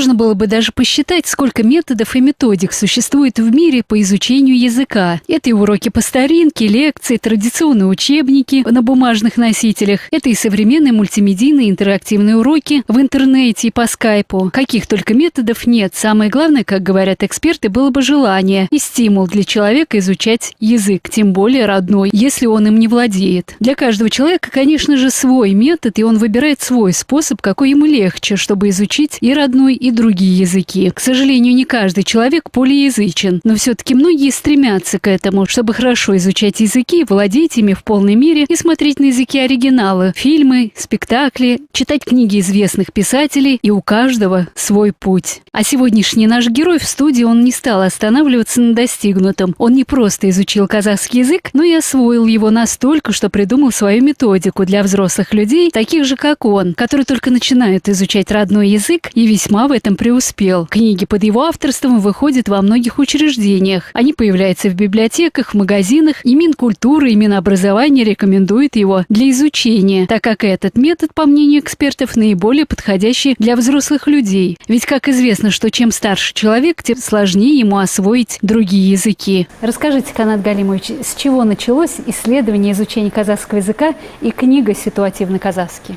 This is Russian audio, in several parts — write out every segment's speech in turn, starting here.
Сложно было бы даже посчитать, сколько методов и методик существует в мире по изучению языка. Это и уроки по старинке, лекции, традиционные учебники на бумажных носителях. Это и современные мультимедийные интерактивные уроки в интернете и по скайпу. Каких только методов нет. Самое главное, как говорят эксперты, было бы желание и стимул для человека изучать язык, тем более родной, если он им не владеет. Для каждого человека, конечно же, свой метод, и он выбирает свой способ, какой ему легче, чтобы изучить и родной, и другие языки. К сожалению, не каждый человек полиязычен, но все-таки многие стремятся к этому, чтобы хорошо изучать языки, владеть ими в полной мере и смотреть на языки оригинала, фильмы, спектакли, читать книги известных писателей, и у каждого свой путь. А сегодняшний наш герой в студии, он не стал останавливаться на достигнутом. Он не просто изучил казахский язык, но и освоил его настолько, что придумал свою методику для взрослых людей, таких же, как он, которые только начинают изучать родной язык и весьма в этом преуспел. Книги под его авторством выходят во многих учреждениях. Они появляются в библиотеках, в магазинах, и Минкультура, и Минобразование рекомендуют его для изучения, так как этот метод, по мнению экспертов, наиболее подходящий для взрослых людей. Ведь, как известно, что чем старше человек, тем сложнее ему освоить другие языки. Расскажите, Канат Галимович, с чего началось исследование изучения казахского языка и книга «Ситуативный казахский»?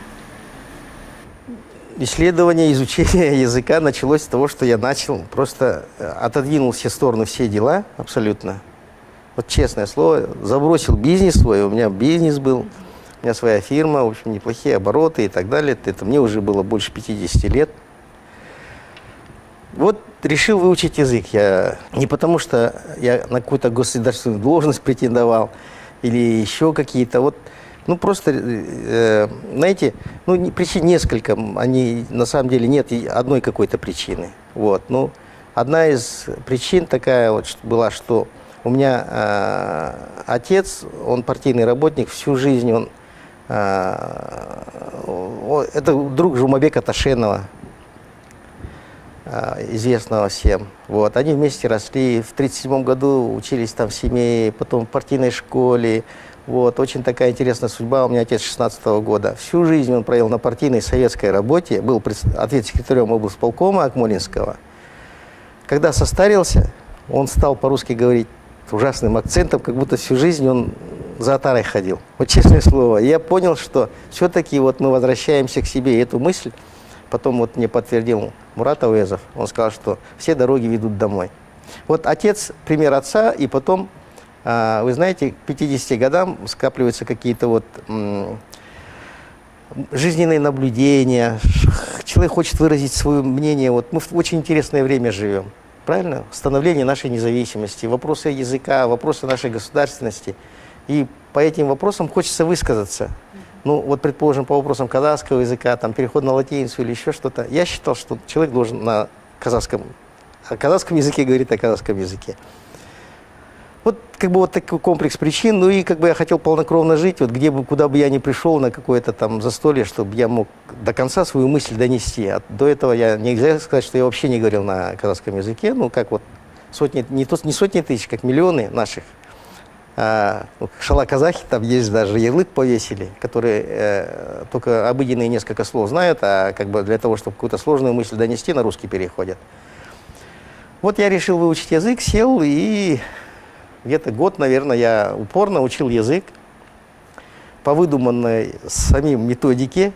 Исследование, изучение языка началось с того, что я начал, просто отодвинул все стороны, все дела абсолютно. Вот честное слово, забросил бизнес свой, у меня бизнес был, у меня своя фирма, в общем, неплохие обороты и так далее. Это мне уже было больше 50 лет. Вот решил выучить язык. Я не потому, что я на какую-то государственную должность претендовал или еще какие-то. Вот, ну, просто, знаете, ну, причин несколько. Они, на самом деле, нет одной какой-то причины. Вот, ну, одна из причин такая вот была, что у меня отец, он партийный работник, всю жизнь он... это друг Жумабека Ташенова, известного всем. Вот. Они вместе росли, в 1937 году учились там в семье, потом в партийной школе. Вот. Очень такая интересная судьба. У меня отец 16-го года. Всю жизнь он провел на партийной советской работе, был ответ-секретарем облсполкома Акмолинского. Когда состарился, он стал по-русски говорить с ужасным акцентом, как будто всю жизнь он за отарой ходил. Вот честное слово. И я понял, что все-таки вот мы возвращаемся к себе. И эту мысль потом вот мне подтвердил Мурат Ауезов. Он сказал, что все дороги ведут домой. Вот отец, пример отца, и потом, вы знаете, к 50 годам скапливаются какие-то вот жизненные наблюдения. Человек хочет выразить свое мнение. Вот мы в очень интересное время живем. Правильно? Становление нашей независимости, вопросы языка, вопросы нашей государственности. И по этим вопросам хочется высказаться. Ну, вот, предположим, по вопросам казахского языка, там, переход на латиницу или еще что-то. Я считал, что человек должен на казахском языке говорить о казахском языке. Вот, как бы, вот такой комплекс причин. Ну, и, как бы, я хотел полнокровно жить, вот, куда бы я ни пришел на какое-то там застолье, чтобы я мог до конца свою мысль донести. А до этого нельзя сказать, что я вообще не говорил на казахском языке. Ну, как вот сотни, не сотни тысяч, как миллионы наших. Шала-казахи, там есть даже ярлык повесили, которые только обыденные несколько слов знают, а как бы для того, чтобы какую-то сложную мысль донести, на русский переходят. Вот я решил выучить язык, сел, и где-то год, наверное, я упорно учил язык по выдуманной самим методике.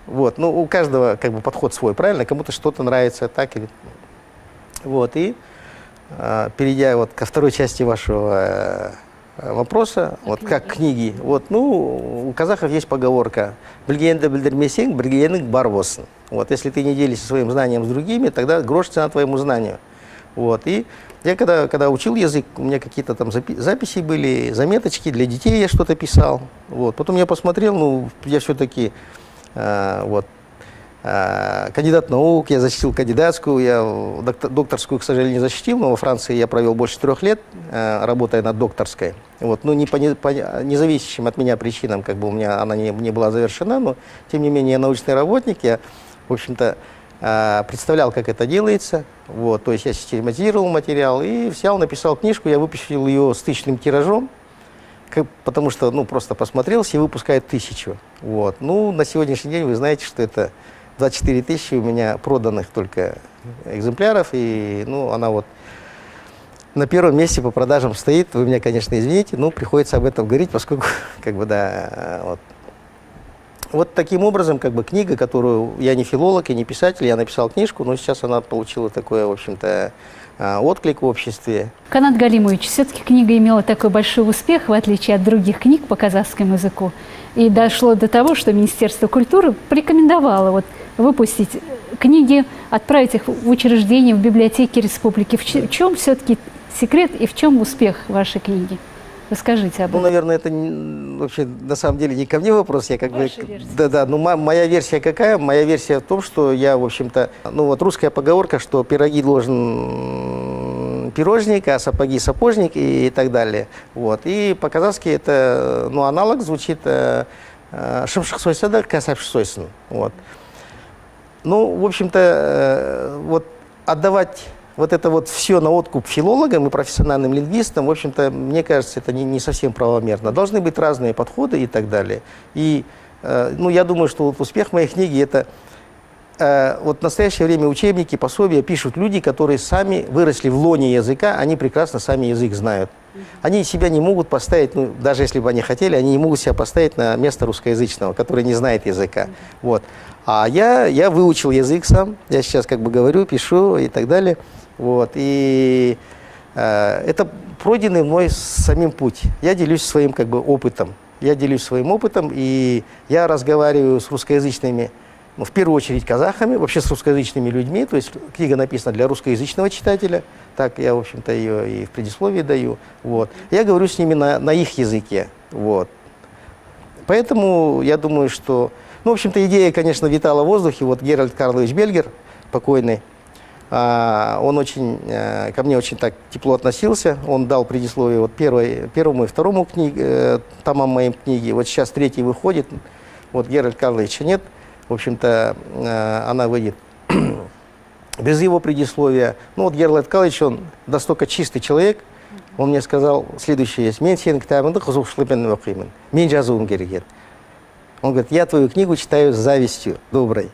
Вот. Ну, у каждого как бы подход свой, правильно? Кому-то что-то нравится, так или... Вот, и перейдя вот ко второй части вашего вопроса, вот как книги. Вот, ну, у казахов есть поговорка «Білгенді білдірмесең, білгенің бар болсын». Вот, если ты не делишься своим знанием с другими, тогда грош цена твоему знанию. Вот, и я когда учил язык, у меня какие-то там записи были, заметочки, для детей я что-то писал. Вот, потом я посмотрел, ну, я все-таки вот, кандидат наук, я защитил кандидатскую, я докторскую, к сожалению, не защитил, но во Франции я провел больше 3 лет, работая над докторской. Вот, ну, не по независящим от меня причинам, как бы у меня она не была завершена, но, тем не менее, я научный работник, я, в общем-то, представлял, как это делается, вот, то есть я систематизировал материал и взял, написал книжку, я выпустил ее с 1000-ным тиражом, потому что, ну, просто посмотрел, все выпускают 1000. Вот. Ну, на сегодняшний день вы знаете, что это 24 тысячи у меня проданных только экземпляров, и, ну, она вот на первом месте по продажам стоит. Вы меня, конечно, извините, но приходится об этом говорить, поскольку, как бы, да, вот. Вот таким образом, как бы, книга, которую я не филолог и не писатель, я написал книжку, но сейчас она получила такой, в общем-то, отклик в обществе. Канат Галимович, все-таки книга имела такой большой успех, в отличие от других книг по казахскому языку. И дошло до того, что Министерство культуры порекомендовало вот выпустить книги, отправить их в учреждения, в библиотеки республики. В чем все-таки секрет и в чем успех вашей книги? Расскажите об этом. Ну, наверное, это вообще на самом деле не ко мне вопрос. Я как бы, да, ну моя версия какая? Моя версия в том, что я, в общем-то, ну вот русская поговорка, что пироги должен пирожник, а сапоги сапожник и так далее. Вот. И по-казахски это, ну, аналог звучит шымшық сойса да касапшы сойсын. Вот. Ну, в общем-то, вот отдавать вот это вот все на откуп филологам и профессиональным лингвистам, в общем-то, мне кажется, это не совсем правомерно. Должны быть разные подходы и так далее. И, ну, я думаю, что вот успех моей книги – это вот в настоящее время учебники, пособия пишут люди, которые сами выросли в лоне языка, они прекрасно сами язык знают. Они себя не могут поставить, ну, даже если бы они хотели, они не могут себя поставить на место русскоязычного, который не знает языка. Вот. А я выучил язык сам, я сейчас как бы говорю, пишу и так далее. Вот. И это пройденный мной самим путь. Я делюсь своим как бы опытом. Я делюсь своим опытом, и я разговариваю с русскоязычными, ну, в первую очередь казахами, вообще с русскоязычными людьми. То есть книга написана для русскоязычного читателя. Так я, в общем-то, ее и в предисловии даю. Вот. Я говорю с ними на их языке. Вот. Поэтому я думаю, что... Ну, в общем-то, идея, конечно, витала в воздухе. Вот Геральд Карлович Бельгер, покойный, он очень, ко мне очень так тепло относился. Он дал предисловие вот первому и второму томам моей книги. Вот сейчас третий выходит. Вот Геральд Карловича нет. В общем-то, она выйдет без его предисловия. Ну, вот Геральд Карлович, он настолько чистый человек. Он мне сказал следующее. Он говорит, я твою книгу читаю с завистью доброй.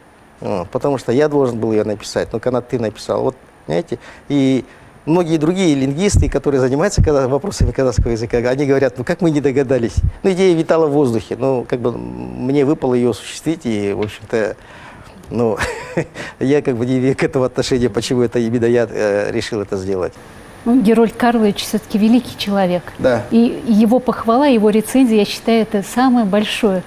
Потому что я должен был ее написать, но Канат, ты написал. Вот, знаете, и многие другие лингвисты, которые занимаются вопросами казахского языка, они говорят, ну как мы не догадались? Ну, идея витала в воздухе, ну, как бы мне выпало ее осуществить, и, в общем-то, ну, я как бы не имею к этому отношения, почему это именно я решил это сделать. Ну, Герольд Карлович все-таки великий человек. Да. И его похвала, его рецензия, я считаю, это самое большое,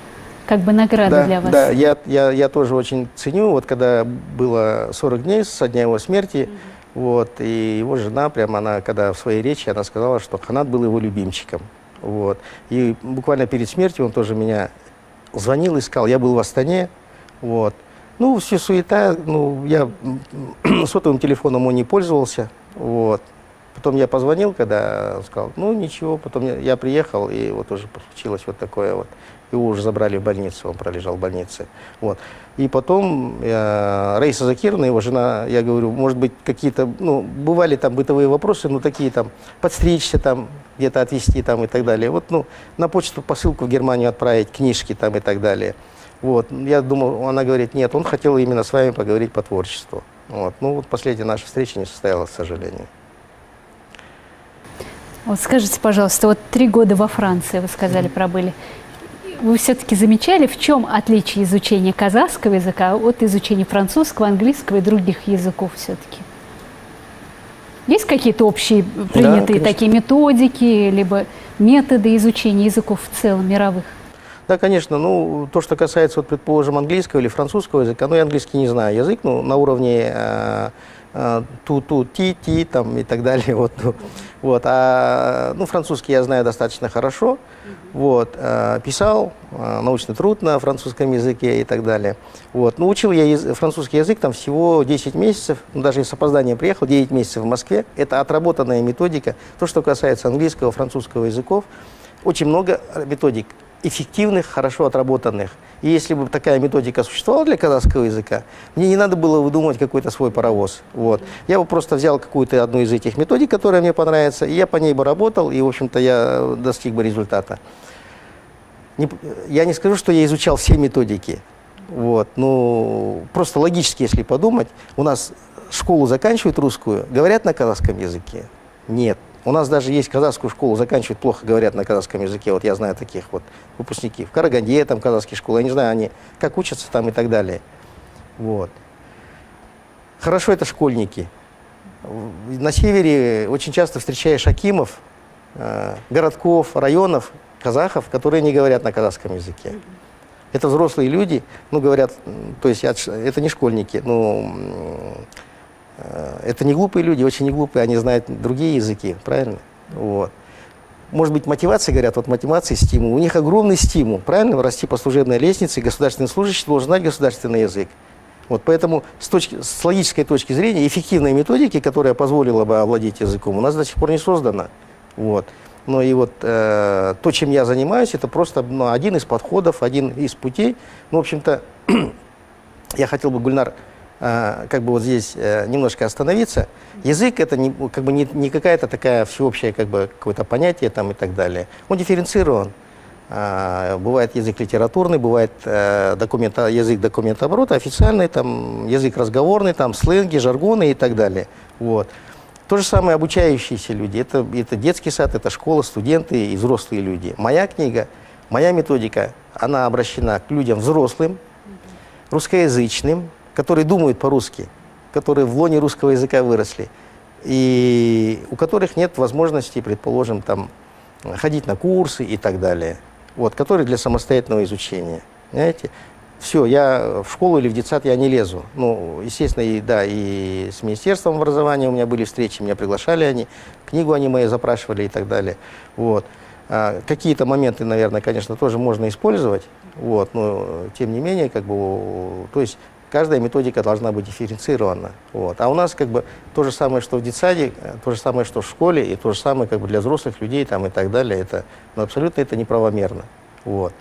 как бы, награда для вас. Да, я тоже очень ценю. Вот когда было 40 дней со дня его смерти, вот, и его жена, прямо она, когда в своей речи, она сказала, что Канат был его любимчиком. Вот. И буквально перед смертью он тоже меня звонил, искал. Я был в Астане. Вот. Ну, все суета. Ну, я сотовым телефоном он не пользовался. Вот. Потом я позвонил, когда он сказал, ну, ничего. Потом я приехал, и вот уже случилось вот такое вот. Его уже забрали в больницу, он пролежал в больнице. Вот. И потом Раиса Закировна, его жена, я говорю, может быть, какие-то, ну, бывали там бытовые вопросы, ну, такие там, подстричься там, где-то отвезти там и так далее. Вот, ну, на почту посылку в Германию отправить, книжки там и так далее. Вот. Я думал, она говорит, нет, он хотел именно с вами поговорить по творчеству. Вот. Ну, вот последняя наша встреча не состоялась, к сожалению. Вот скажите, пожалуйста, вот 3 года во Франции, вы сказали, пробыли. Вы все-таки замечали, в чем отличие изучения казахского языка от изучения французского, английского и других языков все-таки? Есть какие-то общие принятые такие методики, либо методы изучения языков в целом, мировых? Да, конечно. Ну, то, что касается, вот, предположим, английского или французского языка, ну, я английский не знаю язык, ну, на уровне ту, ти, там и так далее. Вот, вот. Ну, французский я знаю достаточно хорошо. Вот. Писал научный труд на французском языке и так далее. Вот. Но учил я французский язык там всего 10 месяцев, ну, даже с опозданием приехал, 9 месяцев в Москве. Это отработанная методика. То, что касается английского, французского языков, очень много методик эффективных, хорошо отработанных. И если бы такая методика существовала для казахского языка, мне не надо было выдумывать какой-то свой паровоз. Вот. Я бы просто взял какую-то одну из этих методик, которая мне понравится, и я по ней бы работал, и, в общем-то, я достиг бы результата. Я не скажу, что я изучал все методики. Вот. Ну, просто логически, если подумать, у нас школу заканчивают русскую, говорят на казахском языке? Нет. У нас даже есть казахскую школу, заканчивают, плохо говорят на казахском языке. Вот я знаю таких вот выпускники. В Караганде там казахские школы, я не знаю, они как учатся там и так далее. Вот. Хорошо, это школьники. На севере очень часто встречаешь акимов, городков, районов, казахов, которые не говорят на казахском языке. Это взрослые люди, ну, говорят, то есть это не школьники, но это не глупые люди, очень не глупые, они знают другие языки, правильно? Вот. Может быть, мотивация, говорят, вот мотивация, стимул. У них огромный стимул, правильно, расти по служебной лестнице, и государственный служащий должен знать государственный язык. Вот поэтому с логической точки зрения эффективной методики, которая позволила бы овладеть языком, у нас до сих пор не создана. Вот. Но и вот то, чем я занимаюсь, это просто один из подходов, один из путей. Ну, в общем-то, я хотел бы, Гульнар, как бы вот здесь немножко остановиться. Язык — это не какая-то такая всеобщая какое-то понятие там и так далее. Он дифференцирован. Бывает язык литературный, бывает язык документооборота, официальный, там, язык разговорный, там, сленги, жаргоны и так далее. Вот. То же самое обучающиеся люди. Это детский сад, это школа, студенты и взрослые люди. Моя книга, моя методика, она обращена к людям взрослым, русскоязычным, которые думают по-русски, которые в лоне русского языка выросли, и у которых нет возможности, предположим, там, ходить на курсы и так далее. Вот, которые для самостоятельного изучения. Понимаете? Все, я в школу или в детсад я не лезу. Ну, естественно, и с Министерством образования у меня были встречи, меня приглашали они, книгу они мои запрашивали и так далее. Вот. Какие-то моменты, наверное, конечно, тоже можно использовать, вот, но тем не менее, то есть каждая методика должна быть дифференцирована. Вот. А у нас то же самое, что в детсаде, то же самое, что в школе, и то же самое для взрослых людей там, и так далее. Абсолютно это неправомерно. Вот.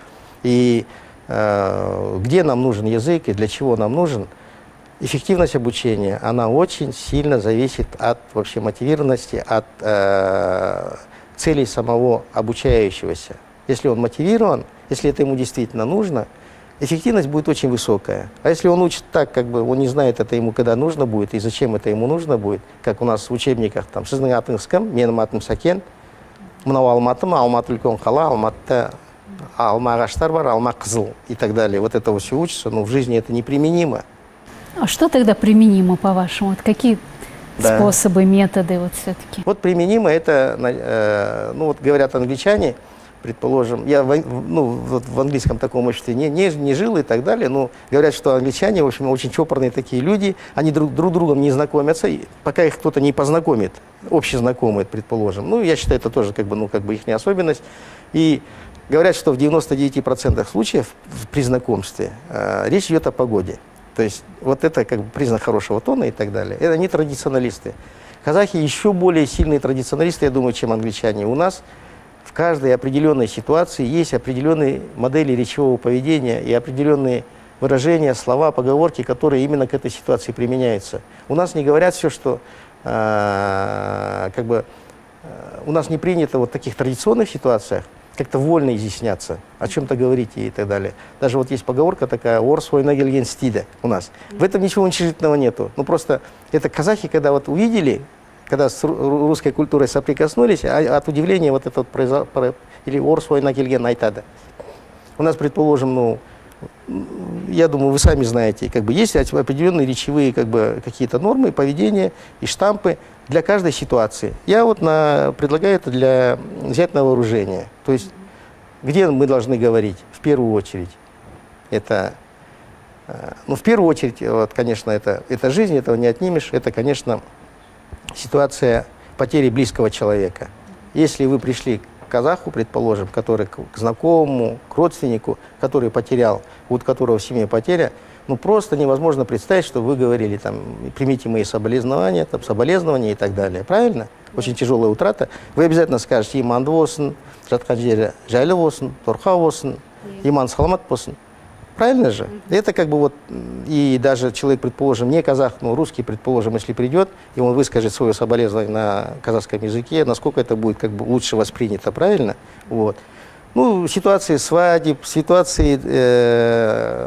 И где нам нужен язык и для чего нам нужен, эффективность обучения, она очень сильно зависит от вообще мотивированности, от целей самого обучающегося. Если он мотивирован, если это ему действительно нужно, эффективность будет очень высокая. А если он учит так, он не знает, это ему когда нужно будет и зачем это ему нужно будет, как у нас в учебниках, там, «Сіздің атыңыз кім? Менің атым Сәкен, мынау Алматы ма, Алматы үлкен қала, Алматыда алма ағаштар бар, алма қызыл» и так далее. Вот это все учится, но в жизни это неприменимо. А что тогда применимо, по-вашему? Вот какие способы, методы вот все-таки? Вот применимо это, вот говорят англичане, предположим, я в английском таком обществе не жил и так далее, но говорят, что англичане, в общем, очень чопорные такие люди, они друг другом не знакомятся, пока их кто-то не познакомит, общезнакомый, предположим. Ну, я считаю, это тоже их особенность. И говорят, что в 99% случаев при знакомстве речь идет о погоде. То есть вот это признак хорошего тона и так далее. Это не традиционалисты. Казахи еще более сильные традиционалисты, я думаю, чем англичане. У нас в каждой определенной ситуации есть определенные модели речевого поведения и определенные выражения, слова, поговорки, которые именно к этой ситуации применяются. У нас не говорят все, что у нас не принято вот в таких традиционных ситуациях как-то вольно изъясняться, о чем-то говорить и так далее. Даже вот есть поговорка такая «Ор свой нагельген стида» у нас. В этом ничего уничижительного нету. Ну просто это казахи, когда вот увидели, когда с русской культурой соприкоснулись, от удивления вот это вот или «Ор свой нагельген айтада». У нас, предположим, я думаю, вы сами знаете, есть определенные речевые какие-то нормы, поведения и штампы для каждой ситуации. Я вот предлагаю это взять на вооружение. То есть, где мы должны говорить в первую очередь? Это, в первую очередь, вот, конечно, это жизнь, этого не отнимешь. Это, конечно, ситуация потери близкого человека. Если вы пришли к казаху, предположим, который к знакомому, к родственнику, который потерял, у которого в семье потеря, просто невозможно представить, что вы говорили, там, примите мои соболезнования и так далее. Правильно? Очень тяжелая утрата. Вы обязательно скажете «Иман болсын, жатқан жері жайлы болсын, торқа болсын, иман саламат болсын». Правильно же? Это и даже человек, предположим, не казах, но русский, предположим, если придет, и он выскажет свое соболезнование на казахском языке, насколько это будет лучше воспринято, правильно? Вот. Ну, ситуации свадеб, ситуации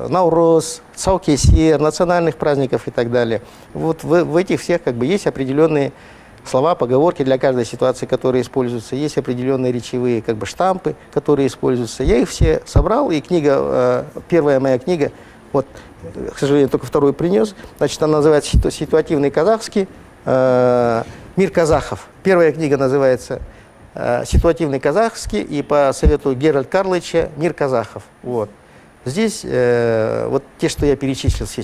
Наурыз, Цаукесер, национальных праздников и так далее. Вот в этих всех как бы есть определенные слова, поговорки для каждой ситуации, которые используются. Есть определенные речевые как бы штампы, которые используются. Я их все собрал, и книга, первая моя книга, вот, к сожалению, только вторую принес, значит, она называется «Ситуативный казахский», «Мир казахов». Первая книга называется «Ситуативный казахский», и по совету Геральда Карлыча «Мир казахов». Вот. Здесь вот те, что я перечислил, все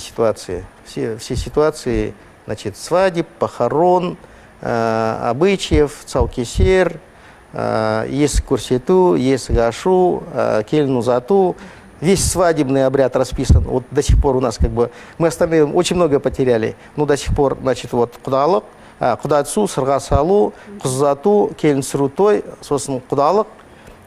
ситуации, значит, свадеб, похорон, обычаев, цаукесер, есть курсету, есть гашу, кельнузату. Весь свадебный обряд расписан. Вот до сих пор у нас как бы, мы остальные очень много потеряли, но до сих пор, значит, вот кудалық, кудатсу, сыргасалу, кузату, кельнсрутой, собственно, кудалық.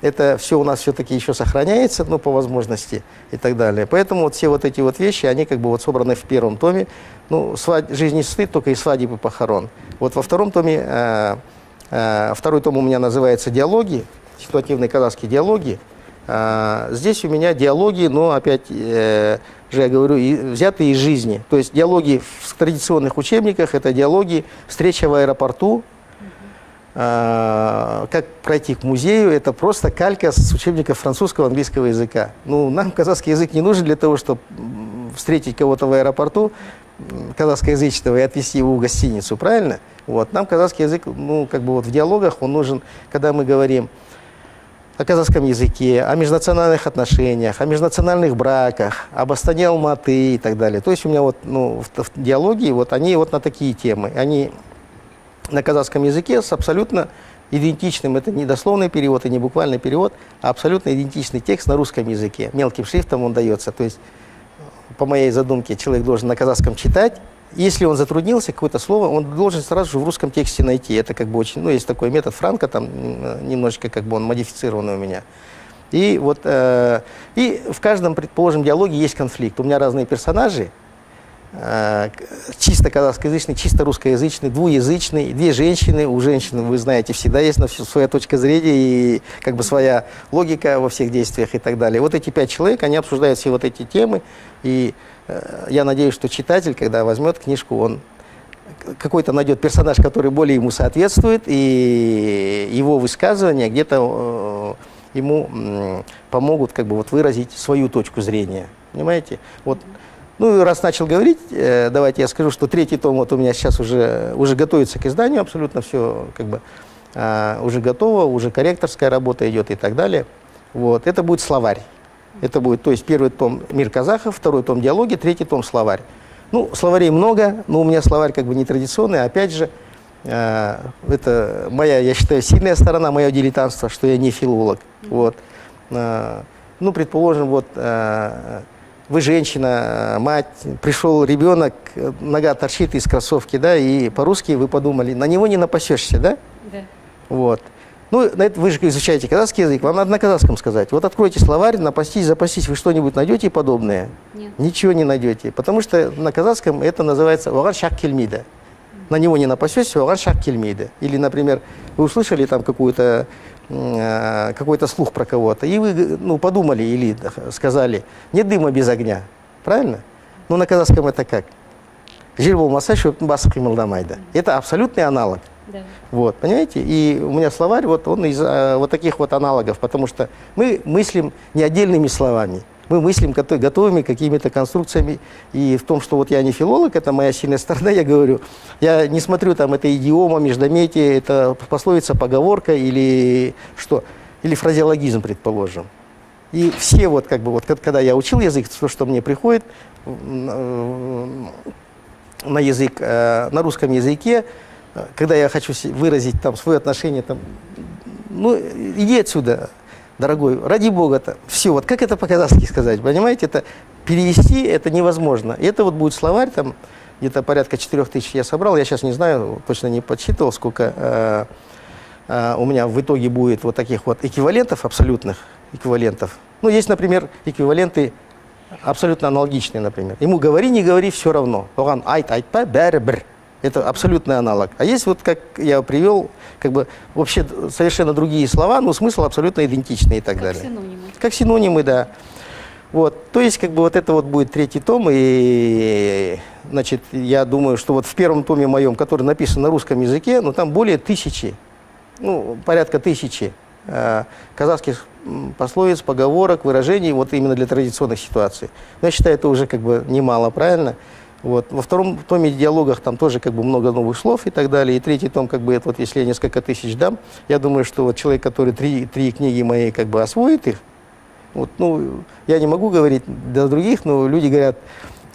Это все у нас все-таки еще сохраняется, ну, по возможности и так далее. Поэтому вот все вот эти вот вещи, они как бы вот собраны в первом томе. Ну, «Жизнь и стыд» только и свадеб и похорон. Вот во втором томе, второй том у меня называется «Диалоги», ситуативные казахские диалоги. Здесь у меня диалоги, но опять же я говорю, взятые из жизни. То есть диалоги в традиционных учебниках, это диалоги, встреча в аэропорту, как пройти к музею, это просто калька с учебников французского, английского языка. Ну, нам казахский язык не нужен для того, чтобы встретить кого-то в аэропорту, казахскоязычного, и отвезти его в гостиницу, правильно? Вот. Нам казахский язык, ну, как бы вот в диалогах он нужен, когда мы говорим о казахском языке, о межнациональных отношениях, о межнациональных браках, об Астане Алматы и так далее. То есть у меня вот, ну, в диалоге вот они вот на такие темы. Они на казахском языке с абсолютно идентичным, это не дословный перевод и не буквальный перевод, а абсолютно идентичный текст на русском языке. Мелким шрифтом он дается. То есть, по моей задумке, человек должен на казахском читать. Если он затруднился, какое-то слово, он должен сразу же в русском тексте найти. Это как бы очень, ну, есть такой метод Франка, там немножечко как бы он модифицированный у меня. И вот, и в каждом, предположим, диалоге есть конфликт. У меня разные персонажи, чисто казахскоязычный, чисто русскоязычный, двуязычный, две женщины. У женщин, вы знаете, всегда есть своя точка зрения и как бы своя логика во всех действиях и так далее. Вот эти 5 человек, они обсуждают все вот эти темы, и я надеюсь, что читатель, когда возьмет книжку, он какой-то найдет персонаж, который более ему соответствует, и его высказывания где-то ему помогут как бы вот выразить свою точку зрения. Понимаете? Вот. Ну и раз начал говорить, давайте я скажу, что 3-й том вот у меня сейчас уже готовится к изданию, абсолютно все как бы уже готово, уже корректорская работа идет и так далее. Вот. Это будет словарь. Это будет, то есть 1-й том «Мир казахов», 2-й том «Диалоги», 3-й том «Словарь». Ну, словарей много, но у меня словарь как бы не традиционный. Опять же, это моя, я считаю, сильная сторона, мое дилетантство, что я не филолог. Вот. Ну, предположим, вот вы женщина, мать, пришел ребенок, нога торчит из кроссовки, да, и по-русски вы подумали, на него не напасешься, да? Да. Вот. Ну, вы же изучаете казахский язык, вам надо на казахском сказать. Вот откройте словарь, напастись, запастись, вы что-нибудь найдете подобное? Нет. Ничего не найдете, потому что на казахском это называется «вагар шак кельмида». На него не напасешься, «вагар шак кельмида». Или, например, вы услышали там какой-то слух про кого-то, и вы, ну, подумали или сказали, нет дыма без огня, правильно? Ну, на казахском это как? Жир болмаса шөптің басы қимылдамайды. Это абсолютный аналог. Да. Вот, понимаете? И у меня словарь, вот он из вот таких вот аналогов, потому что мы мыслим не отдельными словами, мы мыслим готовыми какими-то конструкциями. И в том, что вот я не филолог, это моя сильная сторона, я говорю, я не смотрю, там, это идиома, междометие, это пословица, поговорка или что, или фразеологизм, предположим. И все вот, как бы, вот, когда я учил язык, то, что мне приходит на язык, на русском языке, когда я хочу выразить там свое отношение, там, ну, иди отсюда, дорогой, ради Бога-то. Все, вот как это по-казахски сказать, понимаете? Это перевести это невозможно. И это вот будет словарь, там где-то порядка 4000 я собрал, я сейчас не знаю, точно не подсчитывал, сколько у меня в итоге будет вот таких вот эквивалентов, абсолютных эквивалентов. Ну, есть, например, эквиваленты абсолютно аналогичные, например. Ему говори, не говори, все равно. Оган айт, айтпа, бәрі бір. Это абсолютный аналог. А есть вот, как я привел, как бы вообще совершенно другие слова, но смысл абсолютно идентичный и так Как далее. синонимы. Как синонимы, да. Вот, то есть, как бы вот это вот будет 3-й том, и, значит, я думаю, что вот в первом томе моем, который написан на русском языке, ну, там более 1000, ну, порядка 1000 казахских пословиц, поговорок, выражений, вот именно для традиционных ситуаций. Но я считаю, это уже как бы немало, правильно? Вот. Во втором томе диалогах там тоже как бы много новых слов и так далее. И 3-й том, как бы, это вот если я несколько тысяч дам, я думаю, что вот человек, который три книги мои как бы освоит их, вот, ну, я не могу говорить для других, но люди говорят,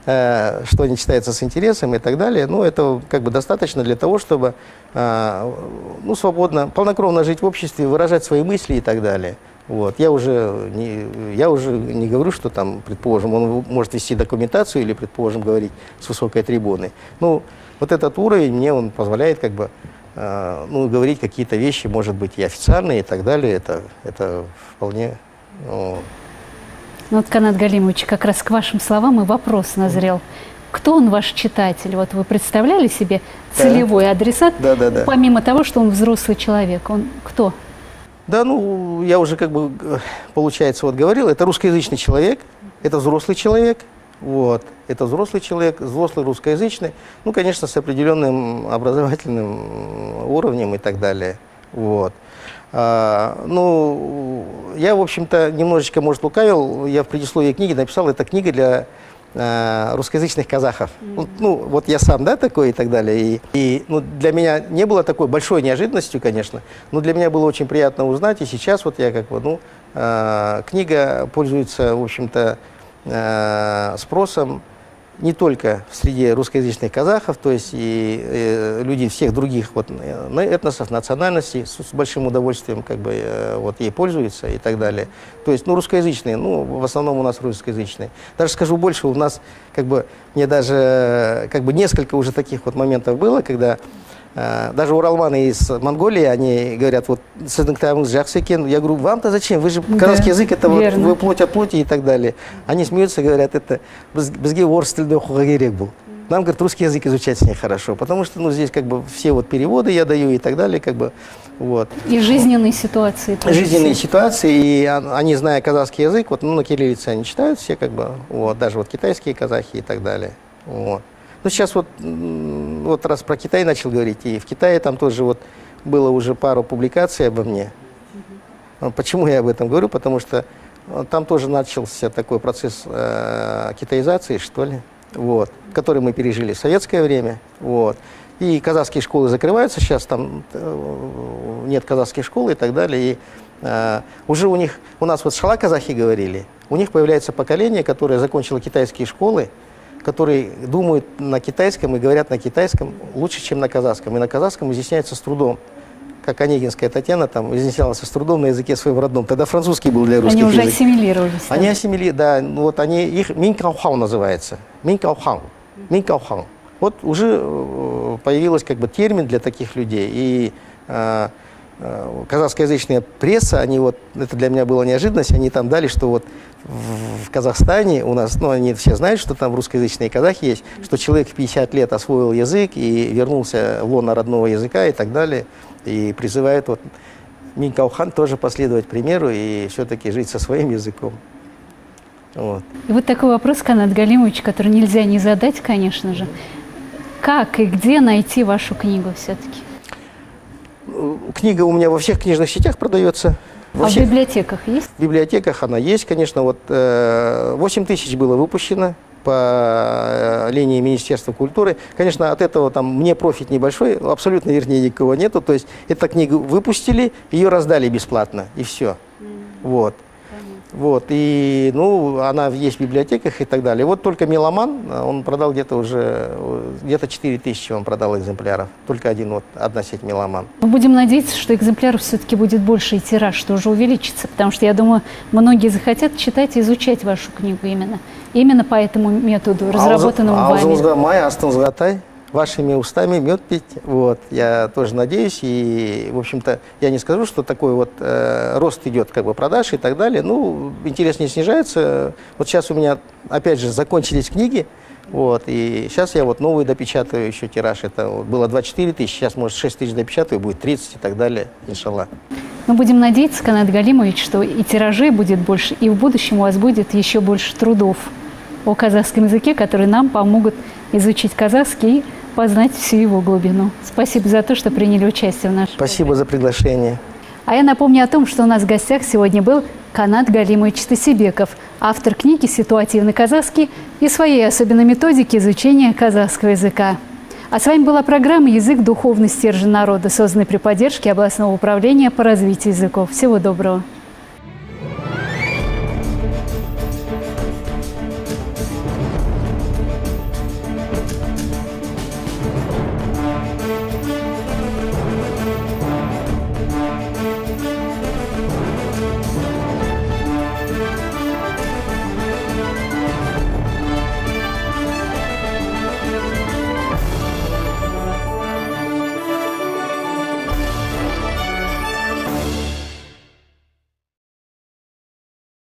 что они читаются с интересом и так далее. Ну, это как бы достаточно для того, чтобы ну, свободно, полнокровно жить в обществе, выражать свои мысли и так далее. Вот. Я уже не говорю, что там, предположим, он может вести документацию или, предположим, говорить с высокой трибуны. Ну, вот этот уровень мне он позволяет как бы, ну, говорить какие-то вещи, может быть, и официальные и так далее. Это вполне... Ну, вот, Канат Галимович, как раз к вашим словам и вопрос назрел. Кто он, ваш читатель? Вот вы представляли себе целевой адресат, да. помимо того, что он взрослый человек? Он кто? Да, ну, я уже как бы, получается, вот говорил, это русскоязычный человек, это взрослый человек, вот, это взрослый человек, взрослый русскоязычный, ну, конечно, с определенным образовательным уровнем и так далее, вот. Ну, я, в общем-то, немножечко, может, лукавил, я в предисловии книги написал, это книга для русскоязычных казахов. Ну, вот я сам, да, такой и так далее. И ну, для меня не было такой большой неожиданностью, конечно, но для меня было очень приятно узнать, и сейчас вот я как бы, ну, книга пользуется, в общем-то, спросом не только в среде русскоязычных казахов, то есть и люди всех других вот этносов, национальностей с большим удовольствием как бы вот ей пользуются и так далее. То есть, ну, русскоязычные, ну, в основном у нас русскоязычные. Даже скажу больше, у нас как бы, мне даже как бы несколько уже таких вот моментов было, когда даже уралманы из Монголии, они говорят, вот, я говорю, вам-то зачем? Вы же казахский язык, это вот, вы плоть от плоти и так далее. Они смеются, говорят, это бізге орыс тілінде оқуға керек был. Нам, говорит, русский язык изучать с ней хорошо, потому что, ну, здесь как бы все вот переводы я даю и так далее, как бы, вот. И жизненные ситуации. Жизненные ситуации, и они, зная казахский язык, вот, ну, на кириллице они читают все, как бы, вот, даже вот китайские казахи и так далее, вот. Ну, сейчас вот раз про Китай начал говорить, и в Китае там тоже вот было уже пару публикаций обо мне. Почему я об этом говорю? Потому что там тоже начался такой процесс китаизации, что ли, вот, который мы пережили в советское время. Вот. И казахские школы закрываются, сейчас там нет казахских школ и так далее. И уже у нас вот шала казахи говорили, у них появляется поколение, которое закончило китайские школы, которые думают на китайском и говорят на китайском лучше, чем на казахском. И на казахском изъясняются с трудом. Как Онегинская Татьяна там изъяснялась с трудом на языке своем родном. Тогда французский был для русских. Они уже ассимилировались. Они ассимилировались, да. Вот они, их минькаухау называется. Минькаухау. Минькаухау. Вот уже появился как бы термин для таких людей. И казахскоязычная пресса, они вот, это для меня была неожиданность, они там дали, что вот в Казахстане у нас, ну, они все знают, что там русскоязычные казахи есть, что человек в 50 лет освоил язык и вернулся в лоно родного языка и так далее, и призывает вот Минькаухан тоже последовать примеру и все-таки жить со своим языком. Вот. И вот такой вопрос, Канат Галимович, который нельзя не задать, конечно же. Как и где найти вашу книгу все-таки? Книга у меня во всех книжных сетях продается. В библиотеках есть? В библиотеках она есть, конечно. Вот 8 тысяч было выпущено по линии Министерства культуры. Конечно, от этого там мне профит небольшой, абсолютно, вернее, никого нету. То есть эту книгу выпустили, ее раздали бесплатно, и все. Вот. Вот, и, ну, она есть в библиотеках и так далее. Вот только «Меломан», он продал где-то 4000 он продал экземпляров. Только одна сеть «Меломан». Мы будем надеяться, что экземпляров все-таки будет больше и тираж, что уже увеличится, потому что, я думаю, многие захотят читать и изучать вашу книгу именно по этому методу, разработанному вами. Вашими устами мед пить. Вот. Я тоже надеюсь. И, в общем-то, я не скажу, что такой вот рост идет как бы продаж и так далее. Ну, интерес не снижается. Вот сейчас у меня, опять же, закончились книги. Вот, и сейчас я вот новый допечатаю еще тираж. Это вот было 24 тысячи, сейчас, может, 6 тысяч допечатаю, будет 30 и так далее, иншаллах. Мы будем надеяться, Канат Галимович, что и тиражей будет больше, и в будущем у вас будет еще больше трудов о казахском языке, которые нам помогут изучить казахский и познать всю его глубину. Спасибо за то, что приняли участие в нашем. Спасибо за приглашение. А я напомню о том, что у нас в гостях сегодня был Канат Галимович Тасибеков, автор книги «Ситуативный казахский» и своей особенной методики изучения казахского языка. А с вами была программа «Язык. Духовный стержень народа», созданная при поддержке областного управления по развитию языков. Всего доброго.